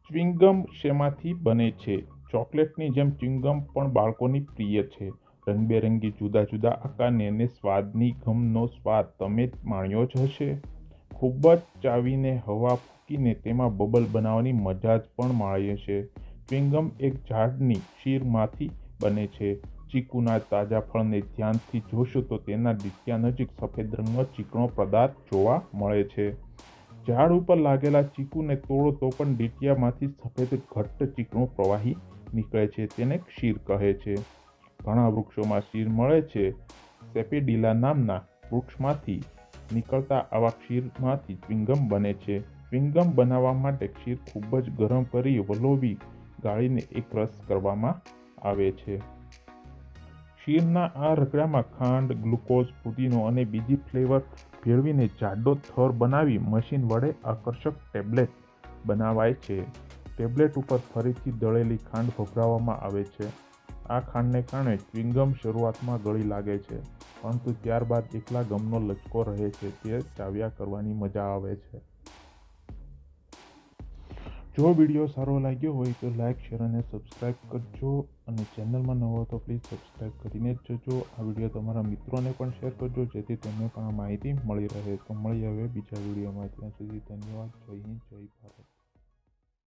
ચ્યુઇંગમ શેમાંથી બને છે? ચોકલેટની જેમ ચ્યુઇંગમ પણ બાળકોની પ્રિય છે. રંગબેરંગી જુદા જુદા આકારની અને સ્વાદની ગમનો સ્વાદ તમે માણ્યો જ હશે. ખૂબ જ ચાવીને હવા ફૂંકીને તેમાં બબલ બનાવવાની મજા જ પણ માણી હશે. ચ્યુઇંગમ એક ઝાડની શીરમાંથી બને છે. ચીકુના તાજા ફળને ધ્યાનથી જોશો તો તેના ડીટીયા નજીક સફેદ રંગનો ચીકણો પદાર્થ જોવા મળે છે. ઝાડ ઉપર લાગેલા ચીકુને તોડો તો પણ ડીટીયામાંથી સફેદ ઘટ્ટ ચીકણું પ્રવાહી નીકળે છે. તેને ક્ષીર કહે છે. ઘણા વૃક્ષોમાં ક્ષીર મળે છે. સેપેડીલા નામના વૃક્ષમાંથી નીકળતા આવા ક્ષીરમાંથી ચ્યુઇંગમ બને છે. ચ્યુઇંગમ બનાવવા માટે ક્ષીર ખૂબ જ ગરમ કરી વલોવી ગાળીને એકરસ કરવામાં આવે છે. ક્ષીરના આ રગડામાં ખાંડ, ગ્લુકોઝ, ફુદીનો અને બીજી ફ્લેવર ભેળવીને જાડો થર બનાવી મશીન વડે આકર્ષક ટેબ્લેટ બનાવાય છે. ટેબ્લેટ ઉપર ફરીથી દળેલી ખાંડ ભભરાવવામાં આવે છે. આ ખાંડને કારણે ચ્યુઇંગમ શરૂઆતમાં ગળી લાગે છે, પરંતુ ત્યારબાદ એકલા ગમનો લચકો રહે છે. તે ચાવ્યા કરવાની મજા આવે છે. જો વિડીયો સારો લાગ્યો હોય તો લાઇક, શેર અને સબસ્ક્રાઇબ કરજો અને ચેનલમાં નવો હો તો પ્લીઝ સબસ્ક્રાઇબ કરીને જ જજો. આ વિડીયો તમારા મિત્રોને પણ શેર કરજો જેથી તેમને પણ આ માહિતી મળી રહે. તો મળી હવે બીજા વિડીયોમાં. ત્યાં સુધી ધન્યવાદ. જય હિન્દ, જય ભારત.